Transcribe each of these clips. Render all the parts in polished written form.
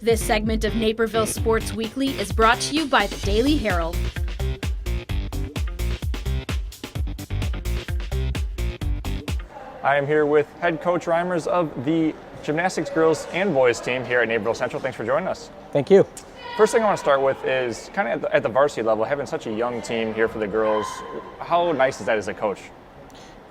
This segment of Naperville Sports Weekly is brought to you by the Daily Herald. I am here with head coach Reimers of the gymnastics girls and boys team here at Naperville Central. Thanks for joining us. Thank you. First thing I want to start with is kind of at the varsity level, having such a young team here for the girls. How nice is that as a coach?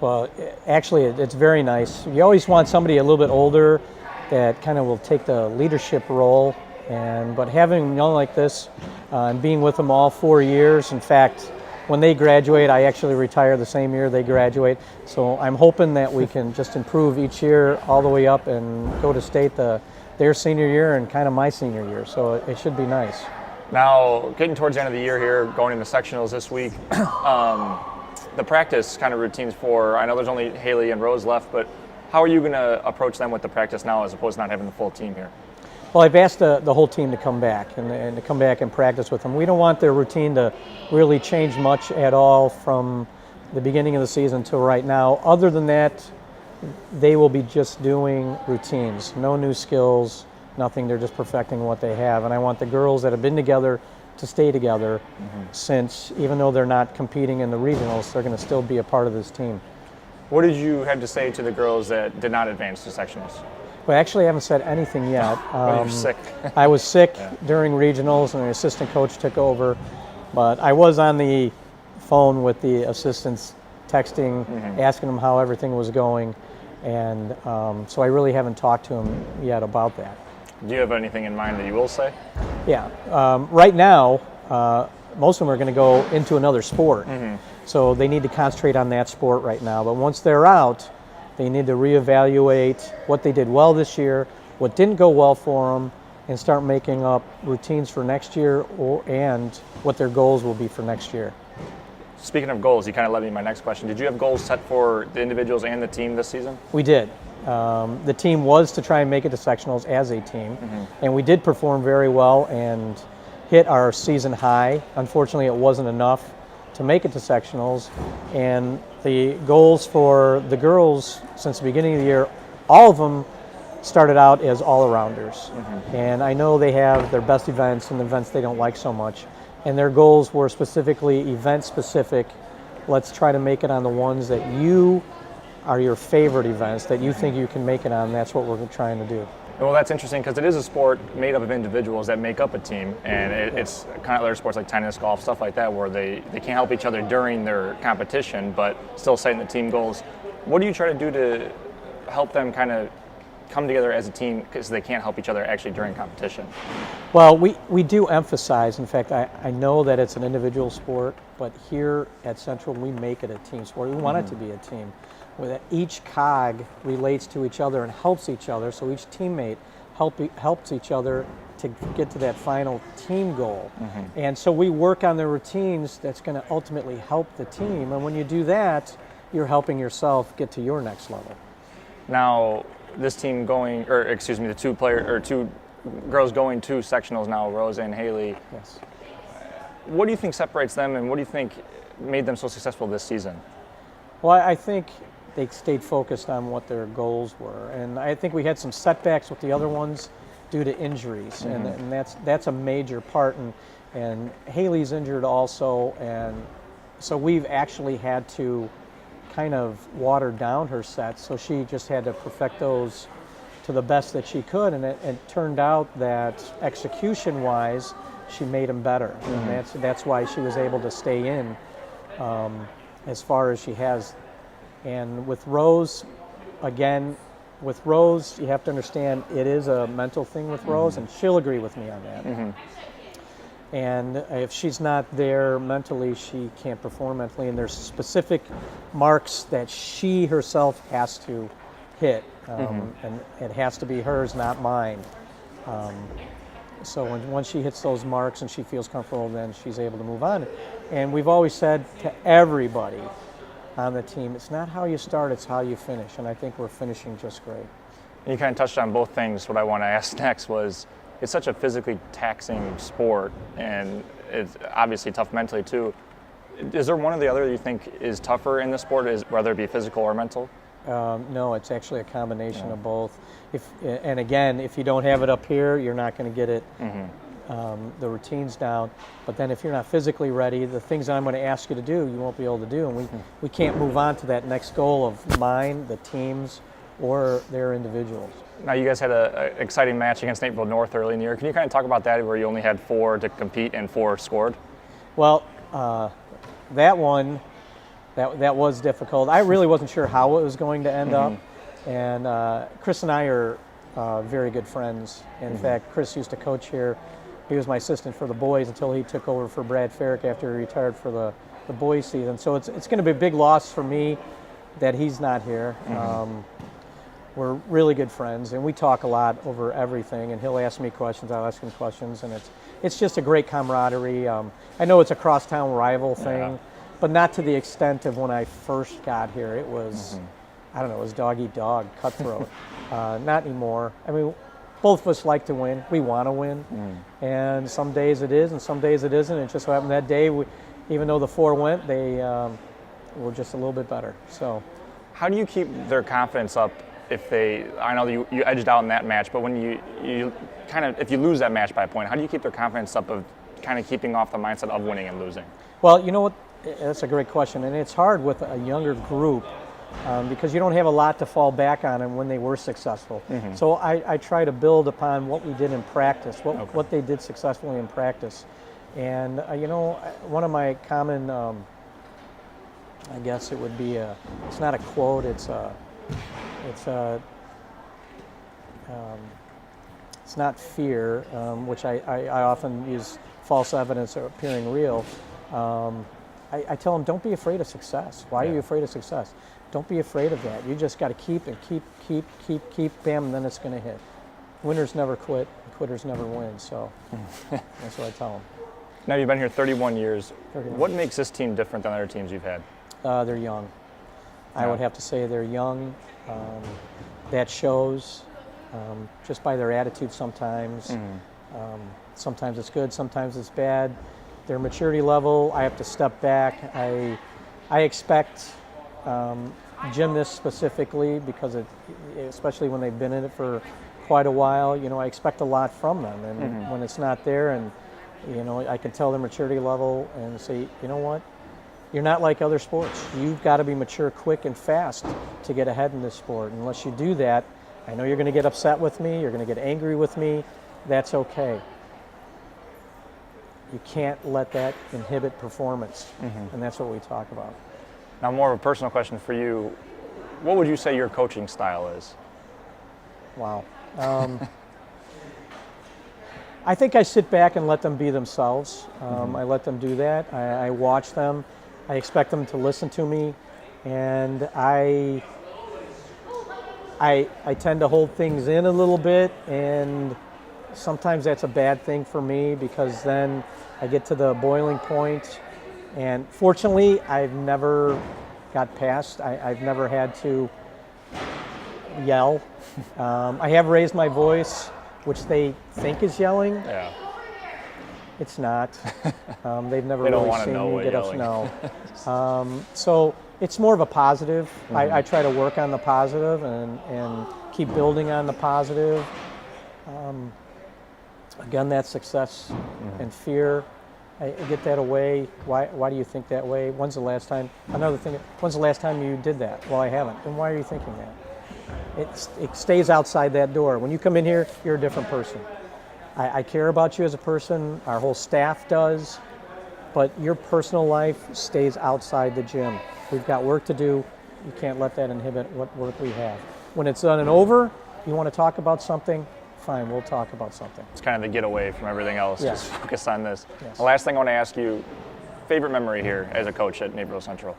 Well, actually, it's very nice. You always want somebody a little bit older that kind of will take the leadership role. But having them young like this and being with them all 4 years, in fact, when they graduate, I actually retire the same year they graduate. So I'm hoping that we can just improve each year all the way up and go to state their senior year and kind of my senior year. So it should be nice. Now, getting towards the end of the year here, going into sectionals this week, the practice kind of routines for, I know there's only Haley and Rose left, but how are you going to approach them with the practice now as opposed to not having the full team here? Well, I've asked the whole team to come back and to come back and practice with them. We don't want their routine to really change much at all from the beginning of the season till right now. Other than that, they will be just doing routines, no new skills, nothing. They're just perfecting what they have. And I want the girls that have been together to stay together since even though they're not competing in the regionals, they're going to still be a part of this team. What did you have to say to the girls that did not advance to sectionals? Well, actually, I haven't said anything yet. You were sick. I was sick during regionals, and the assistant coach took over. But I was on the phone with the assistants, texting, asking them how everything was going. And so I really haven't talked to them yet about that. Do you have anything in mind that you will say? Yeah. Right now, most of them are going to go into another sport. So they need to concentrate on that sport right now. But once they're out, they need to reevaluate what they did well this year, what didn't go well for them, and start making up routines for next year and what their goals will be for next year. Speaking of goals, you kind of led me to my next question. Did you have goals set for the individuals and the team this season? We did. The team was to try and make it to sectionals as a team, and we did perform very well and hit our season high. Unfortunately, it wasn't enough to make it to sectionals, and the goals for the girls since the beginning of the year, all of them started out as all-arounders. And I know they have their best events and events they don't like so much, and their goals were specifically event-specific. Let's try to make it on the ones that you are your favorite events, that you think you can make it on. That's what we're trying to do. Well, that's interesting because it is a sport made up of individuals that make up a team, and it's kind of other sports like tennis, golf, stuff like that, where they can't help each other during their competition, but still setting the team goals. What do you try to do to help them kind of come together as a team because they can't help each other actually during competition? Well, we do emphasize, in fact, I know that it's an individual sport, but here at Central we make it a team sport. We want it to be a team, where each cog relates to each other and helps each other, so each teammate helps each other to get to that final team goal. And so we work on the routines that's going to ultimately help the team, and when you do that, you're helping yourself get to your next level. Now, this team the two girls going to sectionals now, Rose and Haley. Yes. What do you think separates them, and what do you think made them so successful this season? Well, I think they stayed focused on what their goals were, and I think we had some setbacks with the other ones due to injuries, and that's a major part. And Haley's injured also, and so we've actually had to kind of water down her sets, so she just had to perfect those to the best that she could, and it turned out that execution-wise, she made them better, and that's why she was able to stay in as far as she has. And with Rose, again, you have to understand it is a mental thing with Rose, and she'll agree with me on that. And if she's not there mentally, she can't perform mentally, and there's specific marks that she herself has to hit, and it has to be hers, not mine. So once she hits those marks and she feels comfortable, then she's able to move on. And we've always said to everybody on the team, it's not how you start, it's how you finish, and I think we're finishing just great. You kind of touched on both things. What I want to ask next was, it's such a physically taxing sport, and it's obviously tough mentally too. Is there one or the other you think is tougher in the sport, whether it be physical or mental? No, it's actually a combination of both. And again, if you don't have it up here, you're not going to get it, the routines down. But then if you're not physically ready, the things that I'm going to ask you to do, you won't be able to do. And we can't move on to that next goal of mine, the teams, or their individuals. Now, you guys had an exciting match against Naperville North early in the year. Can you kind of talk about that, where you only had 4 to compete and 4 scored? Well, that one, that was difficult. I really wasn't sure how it was going to end up. And Chris and I are very good friends. In fact, Chris used to coach here. He was my assistant for the boys until he took over for Brad Farrick after he retired for the boys season. So it's going to be a big loss for me that he's not here. We're really good friends, and we talk a lot over everything, and he'll ask me questions, I'll ask him questions, and it's just a great camaraderie. I know it's a crosstown rival thing, but not to the extent of when I first got here. It was, I don't know, it was dog-eat-dog, cutthroat. Not anymore. I mean, both of us like to win. We want to win, and some days it is, and some days it isn't. It just happened that day, even though the 4 went, they were just a little bit better. So, how do you keep their confidence up? If I know that you edged out in that match, but when you kind of, if you lose that match by a point, how do you keep their confidence up of kind of keeping off the mindset of winning and losing? Well, you know what, that's a great question, and it's hard with a younger group because you don't have a lot to fall back on and when they were successful. So I try to build upon what we did in practice, what they did successfully in practice. And you know, one of my common, I guess it would be it's not a quote, it's not fear, which I often use false evidence appearing real. I tell them, don't be afraid of success. Why are you afraid of success? Don't be afraid of that. You just got to keep, bam, and then it's going to hit. Winners never quit, quitters never win, so that's what I tell them. Now, you've been here 31 years. 31 What years. makes this team different than other teams you've had? They're young. I would have to say they're young. That shows just by their attitude sometimes. Sometimes it's good, sometimes it's bad. Their maturity level, I have to step back. I expect gymnasts specifically, because especially when they've been in it for quite a while, you know, I expect a lot from them. And when it's not there, and you know, I can tell their maturity level and say, you know what? You're not like other sports. You've got to be mature quick and fast to get ahead in this sport. Unless you do that, I know you're going to get upset with me, you're going to get angry with me. That's okay. You can't let that inhibit performance, and that's what we talk about. Now, more of a personal question for you. What would you say your coaching style is? Wow. I think I sit back and let them be themselves. I let them do that. I watch them. I expect them to listen to me, and I tend to hold things in a little bit, and sometimes that's a bad thing for me because then I get to the boiling point, and fortunately I've never got past. I've never had to yell. I have raised my voice, which they think is yelling. Yeah. It's not. They've never They don't really wanna seen know me what get yelling. up. So it's more of a positive. I try to work on the positive and keep building on the positive. Again, that success and fear. I get that away. Why do you think that way? When's the last time? Another thing. When's the last time you did that? Well, I haven't. Then why are you thinking that? It stays outside that door. When you come in here, you're a different person. I care about you as a person. Our whole staff does. But your personal life stays outside the gym. We've got work to do. You can't let that inhibit what work we have. When it's done and over, you want to talk about something, fine, we'll talk about something. It's kind of the getaway from everything else. Yes. Just focus on this. Yes. The last thing I want to ask you, favorite memory here as a coach at Naperville Central?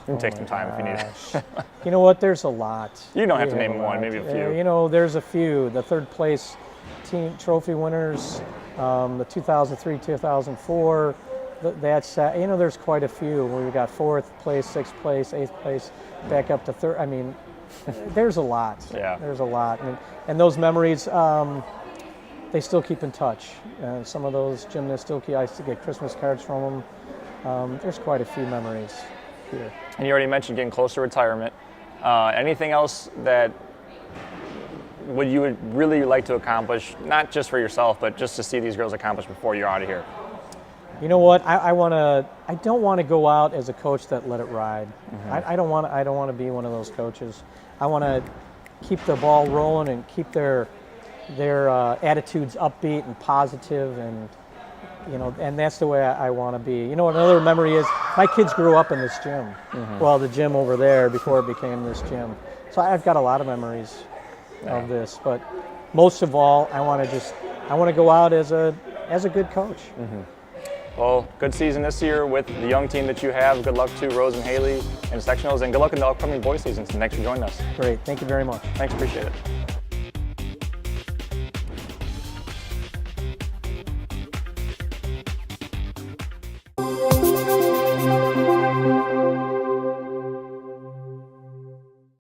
You can take some time if you need it. You know what? There's a lot. You don't have to We name a one, lot. maybe a few. You know, there's a few. The third place team trophy winners, the 2003, 2004. That's you know, there's quite a few. We've got fourth place, sixth place, eighth place, back up to third. I mean, there's a lot. Yeah. There's a lot, and those memories, they still keep in touch. Some of those gymnasts still keep. I used to get Christmas cards from them. There's quite a few memories here. And you already mentioned getting close to retirement. Anything else that you would really like to accomplish, not just for yourself, but just to see these girls accomplish before you're out of here? You know what? I don't want to go out as a coach that let it ride. I don't want to be one of those coaches. I want to keep the ball rolling and keep their attitudes upbeat and positive, and and that's the way I want to be. Another memory is my kids grew up in this gym. Well, the gym over there before it became this gym. So I've got a lot of memories of this, but most of all, I want to go out as a good coach. Well, good season this year with the young team that you have. Good luck to Rose and Haley in sectionals, and good luck in the upcoming boys season. Thanks for joining us. Great. Thank you very much. Thanks. Appreciate it.